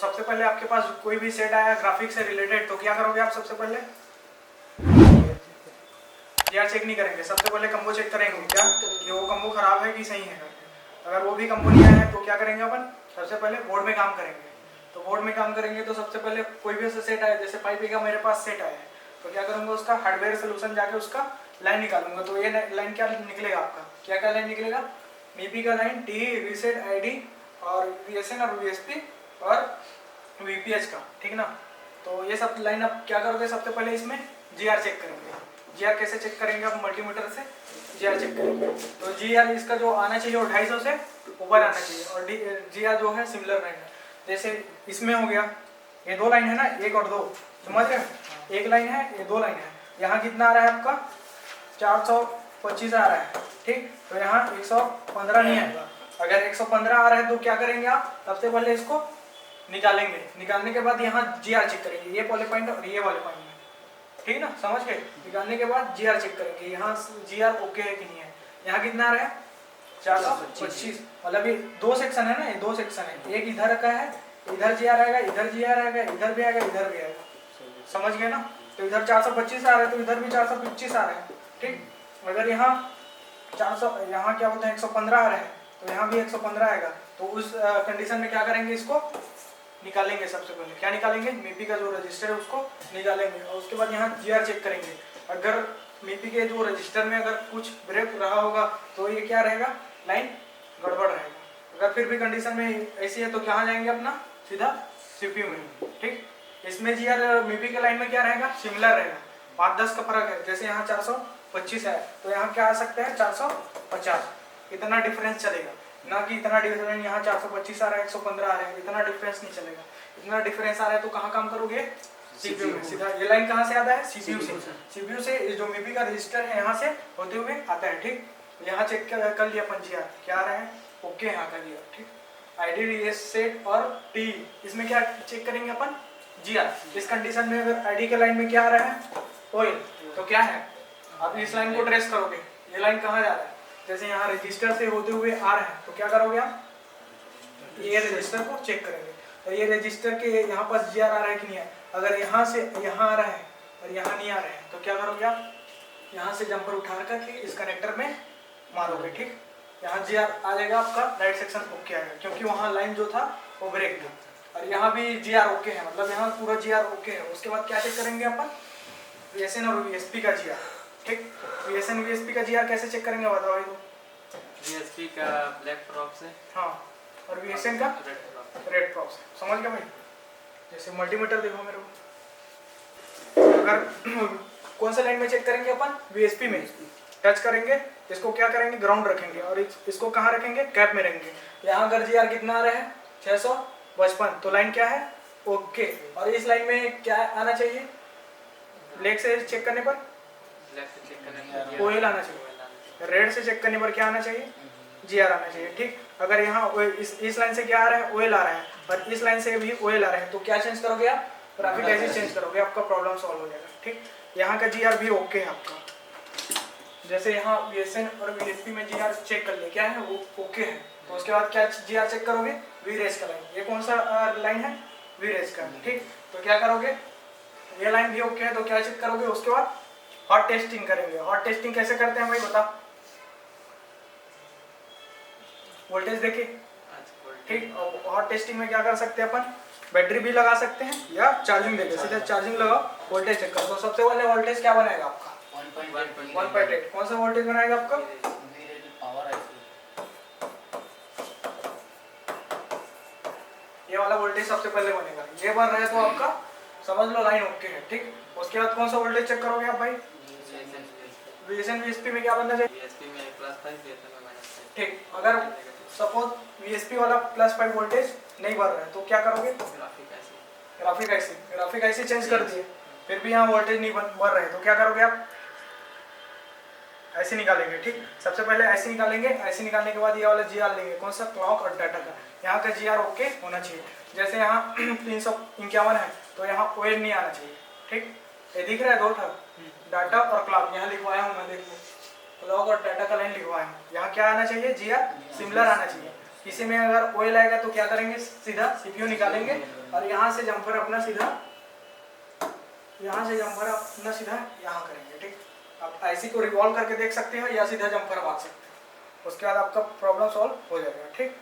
सबसे पहले आपके पास कोई भी सेट आया ग्राफिक से रिलेटेड, तो क्या करोगे आप? सबसे पहले जीआर चेक नहीं करेंगे, सबसे पहले कम्बो चेक करेंगे क्या कि वो कम्बो खराब है कि सही है करके। अगर वो भी कम्बो नहीं आया है तो क्या करेंगे अपन? सबसे पहले बोर्ड में काम करेंगे। तो बोर्ड में काम करेंगे तो सबसे पहले कोई भी ऐसा सेट आया, जैसे 5P का मेरे पास सेट आया है, तो क्या करूँगा? उसका हार्डवेयर सोल्यूशन जाके उसका लाइन निकालूंगा। तो ये लाइन क्या निकलेगा आपका? क्या क्या लाइन निकलेगा? मीपी का लाइन, टी, रीसेट, आईडी और वीएसएन और वीएसपी और वीपीएच का, ठीक ना। तो ये सब लाइन आप क्या करोगे? सबसे पहले इसमें जीआर चेक करेंगे। जीआर कैसे चेक करेंगे? आप मल्टीमीटर से जीआर चेक करेंगे। तो जीआर इसका जो आना चाहिए वो 250 से ऊपर आना चाहिए, और जीआर जो है सिमिलर लाइन है। जैसे इसमें हो गया, ये दो लाइन है ना, एक और दो, समझ रहे हैं? एक लाइन है, ये दो लाइन है। यहाँ कितना आ रहा है आपका? 425 आ रहा है, ठीक। तो यहाँ 115 नहीं आएगा। अगर 115 आ रहा है तो क्या करेंगे आप? सबसे पहले इसको निकालेंगे। निकालने के बाद यहाँ जीआर चेक करेंगे, ये वाले पॉइंट और ये वाले पॉइंट में, ठीक ना, समझ गए। निकालने के बाद जीआर चेक करेंगे, यहाँ जीआर ओके है कि नहीं है। यहाँ कितना आ रहा है? 425। मतलब ये दो सेक्शन है ना, ये दो सेक्शन है। एक इधर का है, इधर जीआर आएगा, इधर जीआर आएगा, इधर भी आएगा, इधर भी आएगा, समझ गए ना। तो इधर 425 आ रहा है तो इधर भी 425 आ रहा है, ठीक। अगर यहाँ 400, यहाँ क्या बोलते हैं 115 आ रहा है तो यहाँ भी 115 आएगा। तो उस कंडीशन में क्या करेंगे? इसको निकालेंगे। सबसे पहले क्या निकालेंगे? मीपी का जो रजिस्टर है उसको निकालेंगे, और उसके बाद यहाँ जीआर चेक करेंगे। अगर मीपी के जो रजिस्टर में अगर कुछ ब्रेक रहा होगा तो ये क्या रहेगा? लाइन गड़बड़ रहेगा। अगर फिर भी कंडीशन में ऐसी है तो कहाँ जाएंगे? अपना सीधा सीपीयू में, ठीक। इसमें जीआर मीपी के लाइन में क्या रहेगा? सिमिलर रहेगा। 5-10 का फर्क है। जैसे यहाँ 425 है तो यहाँ क्या आ सकता है? 450। इतना डिफरेंस चलेगा ना, कि इतना डिफरेंस यहाँ 425 आ रहा है, 115 आ रहा है, इतना डिफरेंस नहीं चलेगा। इतना डिफरेंस आ रहा है तो कहाँ काम करोगे? सीपीयू में। सीधा ये लाइन कहाँ से आता है? सीपीयू से। सीपीयू से जो मीपी का रजिस्टर है यहाँ से होते हुए आता है, ठीक। यहाँ चेक कर लिया अपन जीआर, क्या आ रहा है? ओके, यहाँ कर लिया, ठीक। आईडी, रीसेट और टी, इसमें क्या चेक करेंगे अपन? जीआर। इस कंडीशन में अगर आईडी के लाइन में क्या आ रहा है? ऑयल, तो क्या है? आप इस लाइन को ट्रेस करोगे, ये लाइन कहाँ जा रहा है? जैसे यहाँ रजिस्टर से होते हुए आ रहा है तो क्या करोगे आप? ये रजिस्टर को चेक करेंगे। तो ये रजिस्टर के यहाँ पास जीआर आ रहा है कि नहीं है? अगर यहाँ से यहाँ आ रहा है और यहाँ नहीं आ रहा है तो क्या करोगे आप? यहाँ से जंपर उठा करके इस कनेक्टर में मारोगे, ठीक। यहाँ जीआर आ जाएगा आपका, राइट सेक्शन ओके आएगा, क्योंकि वहाँ लाइन जो था वो ब्रेक था। और यहाँ भी जीआर ओके है, मतलब यहाँ पूरा जीआर ओके है। उसके बाद क्या चेक करेंगे अपन? वीएसएन और वीएसपी का जीआर, ठीक। वीएसएन वीएसपी का जीआर कैसे चेक करेंगे बताओ भाई? तो वीएसपी का ब्लैक प्रॉप से, हाँ, और वीएसएन का रेड प्रॉप से, समझ गया भाई। जैसे मल्टीमीटर देखो मेरे को, अगर कौन सा लाइन में चेक करेंगे अपन? वीएसपी में टच करेंगे, इसको क्या करेंगे? ग्राउंड रखेंगे, और इसको कहाँ रखेंगे? कैप में रखेंगे। यहाँ अगर जीआर कितना आ रहा है? 655, तो लाइन क्या है? ओके। और इस लाइन में क्या आना चाहिए? ब्लैक से चेक करने पर ऑयल आना चाहिए, रेड से चेक करने पर क्या आना चाहिए? जीआर आना चाहिए, ठीक। अगर यहाँ इस लाइन से क्या आ रहा है? ऑयल आ रहा है, और इस लाइन से भी ऑयल आ रहा है, तो क्या चेंज करोगे आप? ग्राफिक ऐसे चेंज करोगे, आपका प्रॉब्लम सॉल्व हो जाएगा, ठीक। यहाँ का जीआर भी ओके है आपका। जैसे यहाँ वीएसएन और वीएसपी में जीआर चेक कर ले, क्या है? वो ओके है। तो उसके बाद क्या जीआर चेक करोगे? वीरेज का लाइन। ये कौन सा लाइन है? वीरेज का, ठीक। तो क्या करोगे? ये लाइन भी ओके है तो क्या चेक करोगे? उसके बाद हॉट टेस्टिंग करेंगे। हॉट टेस्टिंग कैसे करते हैं भाई बता? वोल्टेज देखे, ठीक। हॉट टेस्टिंग में क्या कर सकते हैं अपन? बैटरी भी लगा सकते हैं या चार्जिंग देके सीधा चार्जिंग लगाओ, वोल्टेज चेक करो। तो सबसे पहले वोल्टेज क्या बनाएगा आपका? 1.8। कौन सा वोल्टेज बनाएगा आपका? ये वाला वोल्टेज सबसे पहले बनेगा। ये बन रहा है तो आपका समझ लो लाइन ओके है, ठीक। उसके बाद कौन सा वोल्टेज चेक करोगे आप भाई? वीएसएन वीएसपी में क्या बनना चाहिए? वीएसपी में +5, ठीक। अगर सपोज वीएसपी वाला +5 वोल्टेज नहीं बढ़ रहा है तो क्या करोगे? ग्राफिक ऐसे चेंज कर दिए, फिर भी यहाँ वोल्टेज नहीं बढ़ रहे तो क्या करोगे आप? ऐसे निकालेंगे, ठीक। सबसे पहले ऐसे निकालेंगे, ऐसे निकालने के बाद ये वाला जीआर लेंगे, कौन सा? क्लॉक और डाटा का। यहाँ का जीआर ओके होना चाहिए। जैसे यहाँ 351 है तो यहाँ ऑयल नहीं आना चाहिए, ठीक। ये दिख रहा है दो था, डाटा और क्लॉक, यहाँ लिखवाया हूँ मैं, देखिए क्लॉक और डाटा का लाइन लिखवाया हूँ। यहाँ क्या आना चाहिए? जीआर सिमिलर आना चाहिए। इसी में अगर ऑयल आएगा तो क्या करेंगे, सीधा सीपीयू निकालेंगे और यहाँ से जम्पर अपना सीधा यहाँ करेंगे। ठीक, आप आईसी को रिवॉल्व करके देख सकते हो या सीधा जम्पर मार सकते हो, उसके बाद आपका प्रॉब्लम सॉल्व हो जाएगा। ठीक,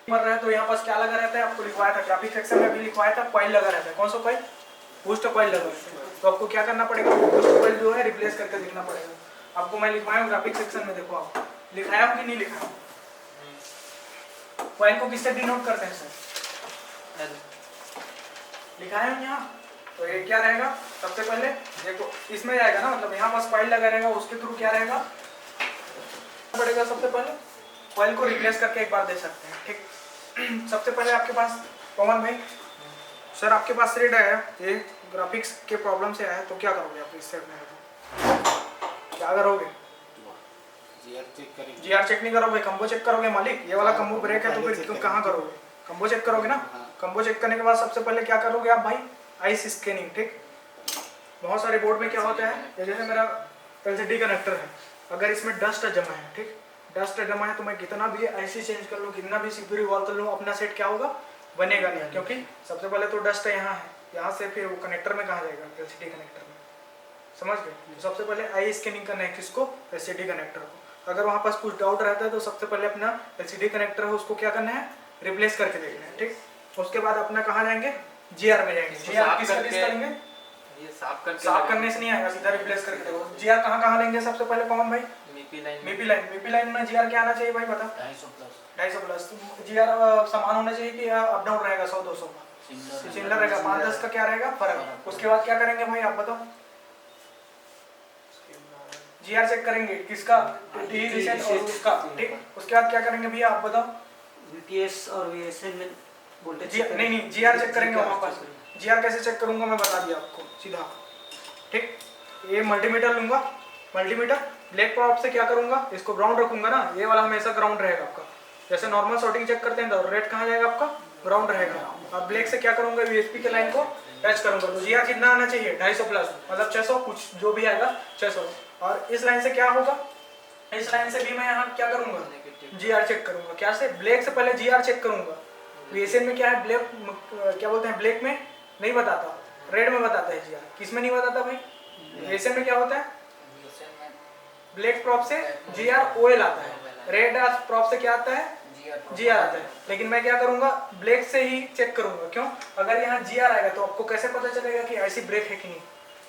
मर रहा है तो यहाँ पास क्या लगा रहता है, आपको लिखवाया था ग्राफिक सेक्शन में भी लिखवाया था, कॉइल लगा रहता है। कौन सा कॉइल, बूस्ट कॉइल लगा रहता है। तो आपको क्या करना पड़ेगा, बूस्ट कॉइल जो है रिप्लेस करके देखना पड़ेगा। आपको मैं लिखवाया हूँ ग्राफिक सेक्शन में, देखो आप लिखाया हूँ कि नहीं लिखा हूँ। कॉइल को किससे डिनोट करते हैं सर, लिखाया हूँ यहाँ। तो ये क्या रहेगा, सबसे पहले देखो इसमें जाएगा ना, मतलब यहाँ पास कॉइल लगा रहेगा, उसके थ्रू क्या रहेगा पड़ेगा, सबसे पहले कॉइल को रिप्लेस करके एक बार दे सकते हैं। ठीक, सबसे पहले आपके पास पवन भाई, सर आपके पास थ्रेड आया, ये ग्राफिक्स के प्रॉब्लम से आया, तो क्या करोगे आप इस सेट में, क्या करोगे, जीआर चेक नहीं करोगे, कम्बो चेक करोगे मालिक। ये वाला कम्बो ब्रेक है तो फिर तुम कहाँ करोगे, कम्बो चेक करोगे ना। कम्बो चेक करने के बाद सबसे पहले क्या करोगे आप भाई, आईस स्कैनिंग। ठीक, बहुत सारे बोर्ड में क्या होता है, जैसे मेरा एलसीडी कनेक्टर है, अगर इसमें डस्ट जमा है, ठीक, डस्ट जमा है तो मैं कितना भी आईसी चेंज कर लूँ, कितना भी सीपीयू रिवॉल्व कर लूँ, अपना सेट क्या होगा, बनेगा नहीं, क्योंकि सबसे पहले तो डस्ट यहाँ है, यहाँ से फिर वो कनेक्टर में कहाँ जाएगा, एलसीडी कनेक्टर में, समझ गए। तो सबसे पहले आई स्कैनिंग करना है किसको, एलसीडी कनेक्टर को। अगर वहाँ पास कुछ डाउट रहता है तो सबसे पहले अपना एलसीडी कनेक्टर है उसको क्या करना है, रिप्लेस करके देखना है। ठीक, उसके बाद अपना कहाँ जाएंगे, जीआर में जाएंगे। जीआर किसका यूज करेंगे, ये साफ करने से नहीं आएगा, सीधा रिप्लेस करके देखो। जीआर कहाँ लेंगे सबसे पहले पवन भाई, मीपी लाइन में जीआर क्या आना चाहिए भाई बता, 250 प्लस। जीआर समान होना चाहिए कि अप डाउन रहेगा, 100-200 सिमिलर रहेगा, 5-10 का क्या रहेगा फर्क। उसके बाद क्या करेंगे भाई आप बताओ, जीआर चेक करेंगे किसका, टी रीसेट और उसका। ठीक, उसके बाद क्या करेंगे भैया आप बताओ, वीपीएस और वीएसएन में वोल्टेज नहीं जीआर चेक करेंगे वहाँ पर। जीआर कैसे चेक करूंगा मैं बता दिया आपको सीधा। ठीक, ये मल्टीमीटर लूंगा, मल्टीमीटर ब्लैक प्रॉप से क्या करूंगा, इसको ग्राउंड रखूंगा ना, ये वाला हमेशा ग्राउंड रहेगा आपका। जैसे नॉर्मल शॉर्टिंग चेक करते हैं तो रेड कहाँ जाएगा आपका, ग्राउंड रहेगा। और ब्लैक से क्या करूंगा, यूएसपी के लाइन को टच करूंगा। तो जीआर कितना आना चाहिए, 250 प्लस, मतलब 600 कुछ जो भी आएगा 600। और इस लाइन से क्या होगा, इस लाइन से भी मैं यहाँ क्या करूंगा, जीआर चेक करूंगा। क्या से, ब्लैक से पहले जीआर चेक करूंगा। वीएसएन में क्या है, ब्लैक क्या बोलते हैं, ब्लैक में नहीं बताता, रेड में बताता है जीआर। किस में नहीं बताता भाई, वीएसएन में क्या होता है, ब्लैक प्रॉप से जीआर ओएल आता है, रेड प्रॉप से क्या आता है, जीआर आता है। लेकिन मैं क्या करूंगा, ब्लैक से ही चेक करूंगा। क्यों, अगर यहाँ जीआर आएगा तो आपको कैसे पता चलेगा कि ऐसी ब्रेक है कि नहीं।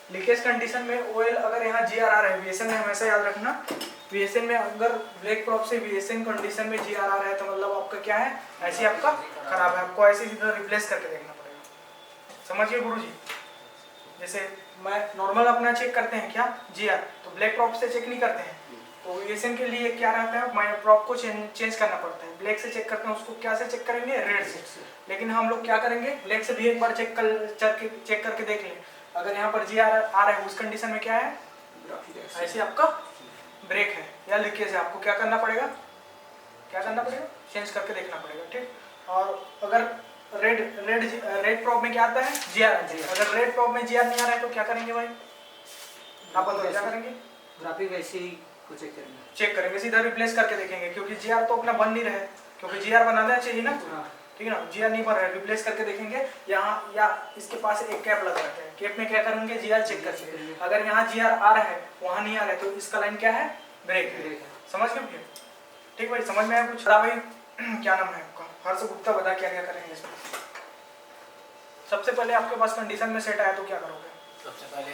लीकेज कंडीशन में ओएल अगर यहाँ जीआर आ रहा है, वीएसएन में हमेशा याद रखना, वीएसएन में अगर ब्लैक प्रॉप से वीएसएन कंडीशन में जीआर आ रहा है तो मतलब आपका क्या है, ऐसी आपका खराब है, आपको ऐसे सीधा रिप्लेस करके देखना पड़ेगा। समझिए गुरुजी, जैसे मैं नॉर्मल अपना चेक करते हैं क्या जीआर, तो ब्लैक प्रॉप से चेक नहीं करते हैं, तो वीएसएन के लिए क्या रहता है, मैं प्रॉप को चेंज करना पड़ता है। ब्लैक से चेक करते हैं, उसको क्या से चेक करेंगे, रेड से। लेकिन हम लोग क्या करेंगे, ब्लैक से भी एक बार चेक करके देख लें, अगर यहाँ पर जीआर आ रहा है उस कंडीशन में क्या है, ऐसे आपका ब्रेक है या लीकेज है, आपको क्या करना पड़ेगा, चेंज करके देखना पड़ेगा। ठीक, और अगर रेड प्रॉप में क्या आता है, जीआर। अगर रेड प्रॉप में जीआर नहीं आ रहा है तो क्या करेंगे भाई, आप बताओ क्या करेंगे, ग्राफिक ऐसे ही को चेक करेंगे, सीधा रिप्लेस करके देखेंगे, क्योंकि जीआर तो अपना बन नहीं रहा है, क्योंकि जीआर बनाना चाहिए ना। ठीक है ना, जीआर नहीं बन रहा है, रिप्लेस करके देखेंगे। यहाँ या इसके पास एक कैप लगा रहता है, कैप में क्या करेंगे, जीआर चेक करेंगे। अगर यहाँ जीआर आ रहा है, वहाँ नहीं आ रहा है, तो इसका लाइन क्या है, ब्रेक है। समझ गए भैया, ठीक भाई, समझ में आया कुछ। भाई क्या नाम है आपका, हर्ष गुप्ता, बता क्या करेंगे इसमें। सबसे पहले आपके पास कंडीशन में सेट आया तो क्या करोगे, सबसे पहले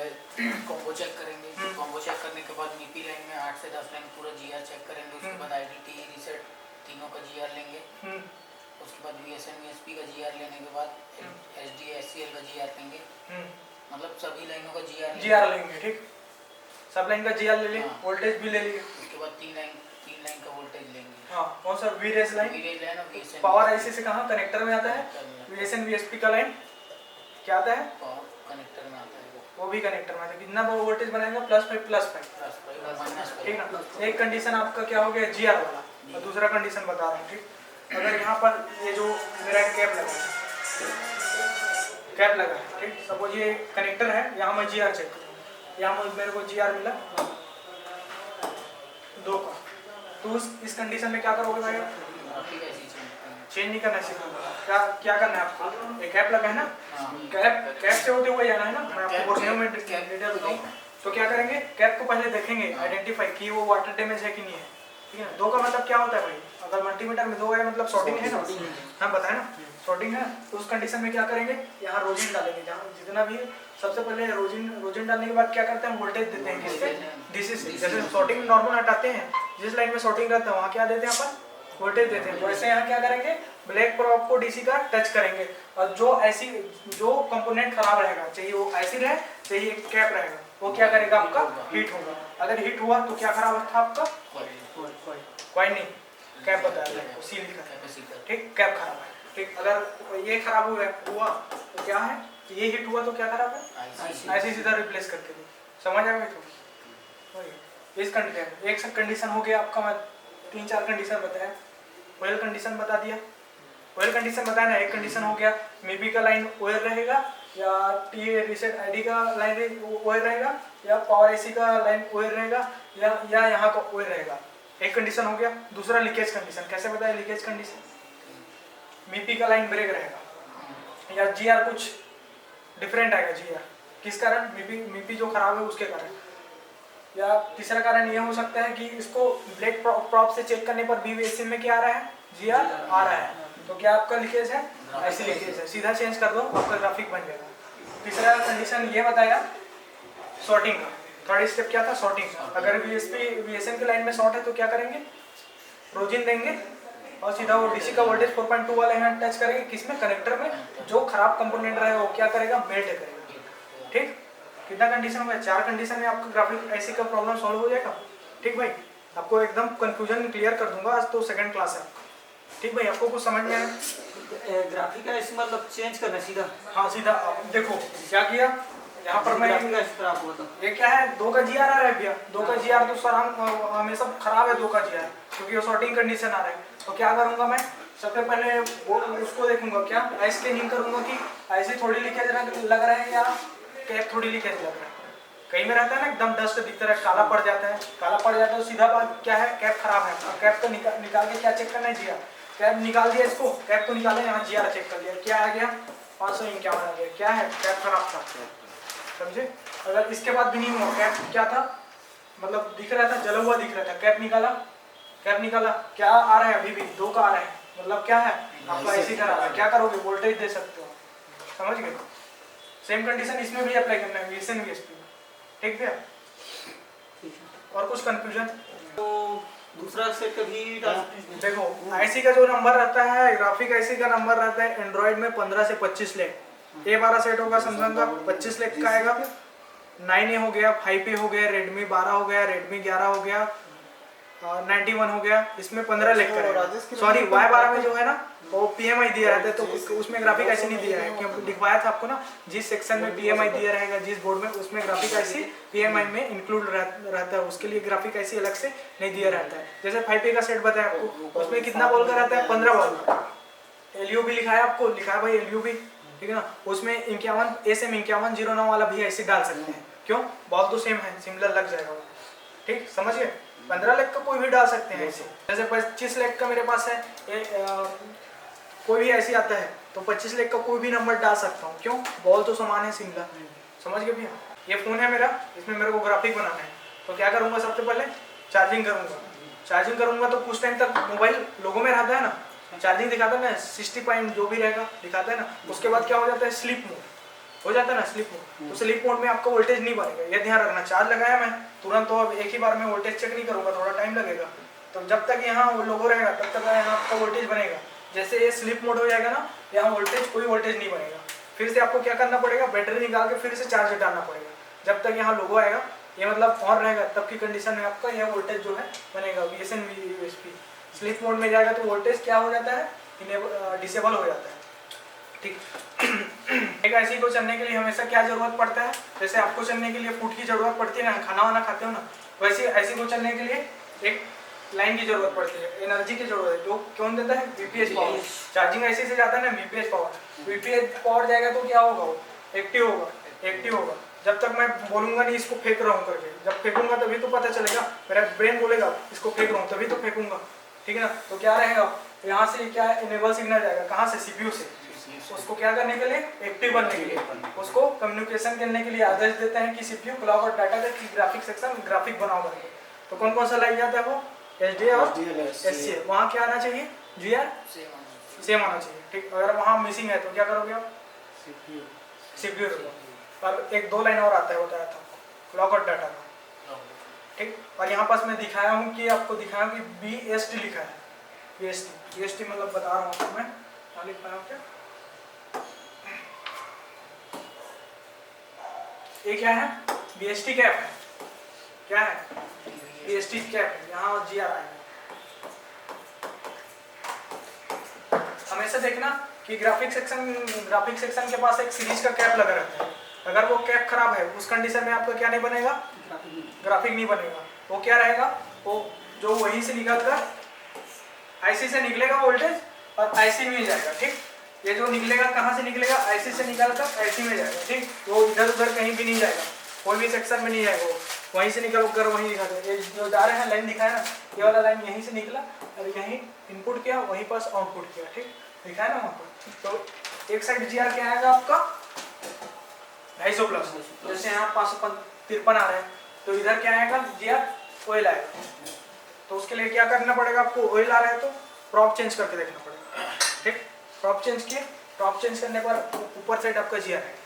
कॉम्बो चेक करेंगे। कॉम्बो चेक करने के बाद मीपी लाइन में 8 से 10 लाइन पूरा जीआर चेक करेंगे। उसके बाद आईडीटी रीसेट तीनों का जीआर लेंगे। उसके बाद वीएसएन वीएसपी का जीआर लेने के बाद एसडी एससीएल का जीआर लेंगे। मतलब सभी लाइनों का जीआर लेंगे। ठीक, सब लाइन का जीआर ले लेंगे, वोल्टेज भी ले लेंगे। उसके बाद तीन लाइन का वोल्टेज लेंगे। हाँ, कौन सा, वीरेस लाइन, वीएसएन पावर आईसी से कहाँ, कनेक्टर में आता है। वीएसएन वीएसपी का लाइन क्या आता है, पावर कनेक्टर में आता है, वो भी कनेक्टर में आता है। कितना वोल्टेज बनाएगा, +5। ठीक ना, एक कंडीशन आपका क्या हो गया, जीआर वाला, और दूसरा कंडीशन बता रहा हूँ। ठीक, अगर यहाँ पर ये जो मेरा कैप लगा है, ठीक, सपोज ये कनेक्टर है, यहाँ मैं जीआर चेक करूँ, यहाँ मेरे को जीआर मिला 2 का, तो इस कंडीशन में क्या करोगे भाई, चेंज नहीं करना सीखना। क्या क्या करना है आपको, एक कैप लगा है ना, हाँ। कैप से होते हुए जाना है ना। मैं आपको कैप बोलने में से- कैप डिटेल बताऊँ नहीं। तो क्या करेंगे, कैप को पहले देखेंगे, आइडेंटिफाई कि वो वाटर डैमेज है कि नहीं है, ठीक है ना। 2 का मतलब क्या होता है भाई, अगर मल्टीमीटर में 2 है मतलब शॉर्टिंग है ना, हाँ बताए ना, शॉर्टिंग है। तो उस कंडीशन में क्या करेंगे, यहाँ रोजिन डालेंगे, जहाँ जितना भी सबसे पहले रोजिन डालने के बाद क्या करते हैं, वोल्टेज देते हैं किससे, डीसी से। जैसे शॉर्टिंग नॉर्मल हटाते हैं, जिस लाइन में शॉर्टिंग रहता है वहाँ क्या देते हैं अपन, वोल्टेज देते हैं। वैसे यहाँ क्या करेंगे, ब्लैक प्रोब को डीसी का टच करेंगे, और जो कंपोनेंट खराब रहेगा, चाहिए वो ऐसी रहे चाहिए कैप रहेगा, वो क्या करेगा, आपका हीट होगा। अगर हीट हुआ तो क्या खराब था आपका, कॉइल नहीं, कैप बताया, सी लिखा था, ठीक, कैप खराब है, ठीक। अगर ये खराब हुआ तो क्या है, ये हिट हुआ तो क्या खराब है, ऐसे सीधा रिप्लेस करके दो, समझ आ गए। तो इस कंडीशन, एक कंडीशन हो गया आपका, मैं 3-4 कंडीशन बताया। ऑयल कंडीशन बता दिया, ऑयल कंडीशन बताया ना, एक कंडीशन हो गया मीपी का लाइन ऑयल रहेगा, या टी रीसेट आईडी का लाइन ऑयल रहेगा, या पावर एसी का लाइन ऑयल रहेगा, या यहाँ का ऑयल रहेगा, एक कंडीशन हो गया। दूसरा लीकेज कंडीशन, कैसे बताया लीकेज कंडीशन, मीपी का लाइन ब्रेक रहेगा, या जीआर कुछ डिफरेंट आएगा, जीआर किस कारण, मीपी जो खराब है उसके कारण। या तीसरा कारण ये हो सकता है कि इसको ब्लैक प्रॉप से चेक करने पर बीवीएसएन में क्या आ रहा है, जीआर आ रहा है, तो क्या आपका लीकेज है, ऐसी लीकेज है, सीधा चेंज कर दो, आपका ग्राफिक बन जाएगा। तीसरा कंडीशन ये बताया शॉर्टिंग का, थर्ड स्टेप क्या था, शॉर्टिंग। अगर बीएसएन की लाइन में शॉर्ट है तो क्या करेंगे, रोजिन देंगे और सीधा वो डीसी का वोल्टेज 4.2 वाले यहाँ टच करेंगे, किसमें, कनेक्टर में, जो खराब कंपोनेंट रहेगा वो क्या करेगा, मेल्ट करेगा, ठीक। कितना कंडीशन हो गया, 4 कंडीशन में आपका ग्राफिक ऐसी का प्रॉब्लम सॉल्व हो जाएगा, ठीक भाई। आपको एकदम कंफ्यूजन क्लियर कर दूंगा, आज तो सेकंड क्लास है, ठीक भाई। आपको कुछ समझ में आया, ग्राफिक का इस मतलब चेंज करना सीधा, हाँ सीधा। आप देखो क्या किया यहाँ पर, मैं ग्राफिक का इस तरह आपको बताऊं, ये क्या है, 2 का जीआर आ रहा है भैया, 2 का जीआर तो सर हम हमेशा खराब है 2 का जीआर, क्योंकि वो शॉर्टिंग कंडीशन आ रहा है। तो क्या करूंगा मैं, सबसे पहले वो उसको देखूंगा, क्या ऐसे नहीं करूंगा कि ऐसे थोड़ी लीकेज लग रहा है, या कैप थोड़ी लीकेज लग रहा है। कहीं में रहता है ना एकदम डस्ट दिखता है, काला पड़ जाता है, काला पड़ जाता है तो सीधा बात क्या है, कैप खराब है। अब कैप को निकाल के क्या चेक करना है, जीआर। कैप निकाल दिया, इसको कैप को निकाले, यहाँ जीआर चेक कर लिया, क्या आ गया, 551 आ गया, क्या है, कैप खराब था, समझे। अगर इसके बाद भी नहीं हुआ, कैप क्या था, मतलब दिख रहा था, जला हुआ दिख रहा था, कैप निकाला, क्या आ रहा है, अभी भी 2 का आ रहा है, मतलब क्या है, आपका ऐसी खराब है, क्या करोगे, वोल्टेज दे सकते हो, समझ गए। सेम कंडीशन इसमें भी अप्लाई करना है, वीएसएन वीएसपी में, ठीक भैया। और कुछ कंफ्यूजन, तो दूसरा सेट कभी देखो आईसी का जो नंबर रहता है, ग्राफिक आईसी का नंबर रहता है एंड्रॉइड में 15 से 25 लाख, A12 सेट होगा सैमसंग का 25 लाख का आएगा, 9A हो गया, 5A हो गया, रेडमी 12 हो गया, रेडमी 11 हो गया, 91 हो गया, इसमें 15 लाख का रहेगा। सॉरी Y12 में जो है ना वो PMI दिया रहता है, तो उसमें ग्राफिक ऐसे नहीं दिया है, क्योंकि दिखवाया था आपको ना, जिस सेक्शन में PMI दिया रहेगा, जिस बोर्ड में, उसमें ग्राफिक ऐसी PMI में इंक्लूड रहता है, उसके लिए ग्राफिक ऐसी अलग से नहीं दिया रहता है। जैसे 5A का सेट बताया आपको, उसमें कितना बॉल का रहता है, 15 बॉल का। LU भी लिखा है आपको, लिखा है भाई LU भी, ठीक है ना। उसमें 51 SM5109 वाला भी ऐसे डाल सकते हैं, क्यों, बॉल तो सेम है, सिमिलर लग जाएगा, ठीक, समझ गए। 15 लाख का कोई भी डाल सकते हैं ऐसे। जैसे 25 लाख का मेरे पास है, कोई भी ऐसी आता है तो 25 लाख का कोई भी नंबर डाल सकता हूँ, क्यों, बॉल तो समान है, सिमिलर, समझ गए भैया। ये फ़ोन है मेरा, इसमें मेरे को ग्राफिक बनाना है, तो क्या करूँगा, सबसे पहले चार्जिंग करूँगा तो कुछ टाइम तक मोबाइल लोगों में रहता है ना, चार्जिंग दिखाता है ना 60 पॉइंट जो भी रहेगा दिखाता है ना, उसके बाद क्या हो जाता है, स्लीप मोड हो जाता है ना, स्लीप मोड। तो स्लीप मोड में आपका वोल्टेज नहीं बढ़ेगा, ये ध्यान रखना। चार्ज लगाया मैं तुरंत, तो अब एक ही बार में वोल्टेज चेक नहीं करूँगा, थोड़ा टाइम लगेगा। तो जब तक यहाँ वो लोगो रहेगा तब तक यहाँ आपका वोल्टेज बनेगा। जैसे ये स्लीप मोड हो जाएगा ना, यहाँ वोल्टेज कोई वोल्टेज नहीं बनेगा, फिर से आपको क्या करना पड़ेगा, बैटरी निकाल के फिर से चार्ज डालना पड़ेगा। जब तक यहाँ लोगो आएगा, ये मतलब ऑन रहेगा, तब की कंडीशन में आपका यह वोल्टेज जो है बनेगा। VSN VSP स्लीप मोड में जाएगा तो वोल्टेज क्या हो जाता है, डिसेबल हो जाता है, ठीक। एक आईसी को चलने के लिए हमेशा क्या जरूरत पड़ता है, जैसे आपको चलने के लिए फूड की जरूरत पड़ती है ना, खाना वाना खाते हो ना, वैसे आईसी को चलने के लिए एक लाइन की जरूरत पड़ती है, एनर्जी की जरूरत है, जो कौन देता है, VPH पावर। चार्जिंग आईसी से जाता है ना VPH पावर जाएगा तो क्या होगा, वो एक्टिव होगा। जब तक मैं बोलूंगा नहीं इसको फेंक रहा हूँ करके, जब फेंकूंगा तभी तो पता चलेगा, मेरा ब्रेन बोलेगा इसको फेंक रहा हूँ तभी तो फेंकूंगा, ठीक है ना। तो क्या रहेगा, यहाँ से क्या है, इनेबल सिग्नल जाएगा कहाँ से, सीपीयू से। उसको क्या करने के लिए, एक्टिव बनने के लिए, उसको कम्युनिकेशन करने के लिए आदेश देते हैं कि सीपीयू क्लॉक और डाटा का ग्राफिक सेक्शन ग्राफिक बनाओ करके। तो कौन कौन सा लाइक जाता है वो, एसडीए और एससीए। वहाँ क्या आना चाहिए, जीआर सेम आना चाहिए। ठीक, अगर वहाँ मिसिंग है तो क्या करोगे आप, सीपीयू और एक 2 लाइन और आता है, बताया था क्लॉक और डाटा का। ठीक, और यहाँ पास मैं दिखाया हूँ कि आपको दिखाया हूँ कि बीएसटी लिखा है, बीएसटी मतलब बता रहा हूँ आपको मैं, क्या लिख पाया हूँ क्या, ये क्या है, बीएसटी कैप है, क्या है, बीएसटी कैप है, यहाँ जीआर आएगा। हमेशा देखना कि ग्राफिक सेक्शन के पास एक सीरीज का कैप लगा रहता है। अगर वो कैप खराब है उस कंडीशन में आपका क्या नहीं बनेगा, ग्राफिक नहीं बनेगा। वो क्या रहेगा, वो जो वहीं से निकल कर आईसी से निकलेगा वोल्टेज और आईसी में जाएगा। ठीक, ये जो निकलेगा कहाँ से निकलेगा, आईसी से निकल कर आईसी में जाएगा। ठीक, वो इधर उधर कहीं भी नहीं जाएगा, कोई भी सेक्शन में नहीं जाएगा, वो वहीं से निकल कर वहीं दिखा दे। जो जा रहे हैं लाइन दिखाया ना, ये वाला लाइन यहीं से निकला और यहीं इनपुट किया, वहीं पास आउटपुट किया। ठीक, दिखाया ना वहाँ पर। तो एक साइड जीआर क्या आएगा आपका 250 प्लस, जैसे यहाँ 553 आ रहे हैं, तो इधर क्या आएगा, जीआर ऑयल आएगा। तो उसके लिए क्या करना पड़ेगा आपको, ऑयल आ रहा है तो प्रॉप चेंज करके देखना पड़ेगा। ठीक, प्रॉप चेंज किए, प्रॉप चेंज करने पर ऊपर साइड आपका जीआर आएगा।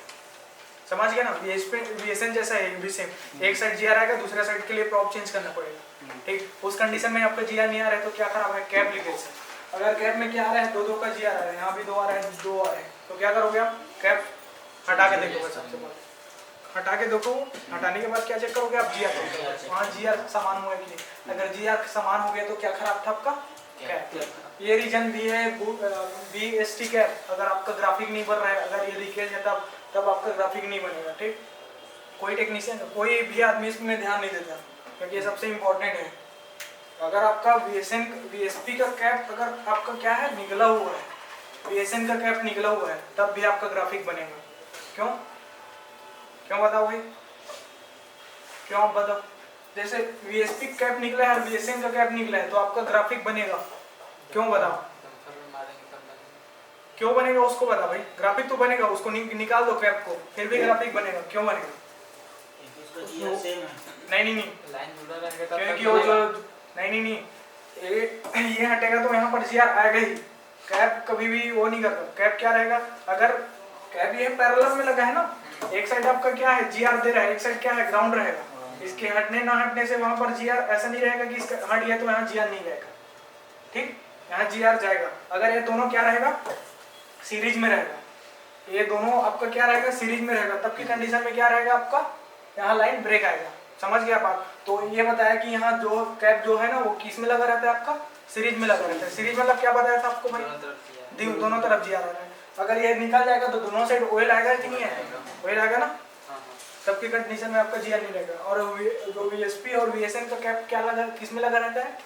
समझ गया ना, वीएसएन जैसा है भी सेम, एक साइड जीआर आएगा, दूसरा साइड के लिए प्रॉप चेंज करना पड़ेगा। ठीक, उस कंडीशन में आपका जीआर नहीं आ रहा है तो क्या खराब है, कैप लीकेज है। अगर कैप में क्या आ रहा है, 2 का जीआर आ रहा है, यहाँ भी 2 आ रहा है, 2 आ रहे हैं, तो क्या करोगे आप, कैप हटा के देखोगे। सबसे पहले हटा के देखो, हटाने के बाद क्या चेक करोगे आप, जीआर चेक करोगे, वहाँ जीआर समान हुआ है कि नहीं। अगर जीआर समान हो गया तो क्या खराब था आपका, कैप। ये रीजन भी है बीएसटी कैप। अगर आपका ग्राफिक नहीं बन रहा है, अगर ये लीकेज है तब आपका ग्राफिक नहीं बनेगा। ठीक, कोई टेक्नीशियन, कोई भी आदमी इसमें ध्यान नहीं देता, क्योंकि ये सबसे इम्पोर्टेंट है। अगर आपका वीएसपी का कैप अगर आपका क्या है, निकला हुआ है, वीएसएन का कैप निकला हुआ है, तब भी आपका ग्राफिक बनेगा। क्यों बताओ भाई, क्यों आप बताओ। जैसे वीएसपी कैप निकला है और वीएसएन का कैप निकला है तो आपका ग्राफिक बनेगा। क्यों बताओ, क्यों बनेगा उसको बता भाई। ग्राफिक तो बनेगा, उसको निकाल दो कैप को, फिर भी ग्राफिक बनेगा। क्यों बनेगा, नहीं लाइन जुड़ा रहेगा तब क्योंकि वो जो नहीं ये हटेगा तो यहाँ पर जीआर आएगा ही। कैप कभी भी वो नहीं करता। कैप क्या रहेगा, अगर कैप ये पैरेलल में लगा है ना, एक साइड आपका क्या है, जीआर दे रहा है, एक साइड क्या है, ग्राउंड रहेगा। इसके हटने ना हटने से वहां पर जीआर ऐसा नहीं रहेगा कि इसका हट गया तो यहाँ जीआर नहीं रहेगा। ठीक, यहाँ जीआर जाएगा। अगर ये दोनों क्या रहेगा, सीरीज में रहेगा, ये दोनों आपका क्या रहेगा, सीरीज में रहेगा, तब की कंडीशन में क्या रहेगा आपका, यहाँ लाइन ब्रेक आएगा। समझ गया आप। तो ये बताया कि यहाँ जो कैप जो है ना वो किस में लगा रहता है, आपका सीरीज में लगा रहता है। सीरीज मतलब क्या बताया था आपको भाई, दोनों तरफ जीआर आ रहा है। अगर ये निकल जाएगा तो दोनों साइड ऑयल आएगा कि नहीं आएगा, ऑयल आएगा ना, तब की कंडीशन में आपका जीआर नहीं रहेगा। और जो वीएसपी और वीएसएन का कैप क्या लगा, किस में लगा रहता है,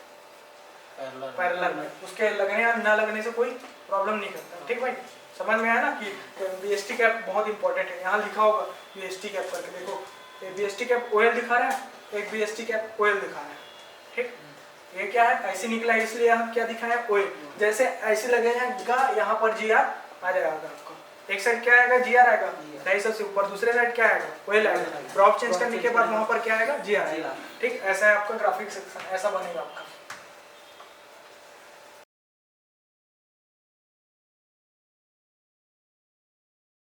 पैरेलल में। उसके लगने या ना लगने से कोई प्रॉब्लम नहीं करता। ठीक भाई, समझ में आया ना कि वीएसटी कैप बहुत इंपॉर्टेंट है। यहाँ लिखा होगा वीएसटी कैप करके, देखो वीएसटी कैप ऑयल दिखा रहा है, एक वीएसटी कैप ऑयल दिखा रहा है। ठीक, ये क्या है, ऐसे निकला है इसलिए यहाँ क्या दिखा है, ऑयल। जैसे ऐसे लगेगा यहाँ पर जीआर आ जाएगा आपको। एक साइड क्या आएगा, जीआर आएगा 250 से ऊपर, दूसरे साइड क्या आएगा, ऑयल आएगा। ड्रॉप चेंज करने के बाद वहाँ पर क्या आएगा, जीआर आएगा। ठीक, ऐसा है आपका ग्राफिक सेक्शन, ऐसा बनेगा आपका।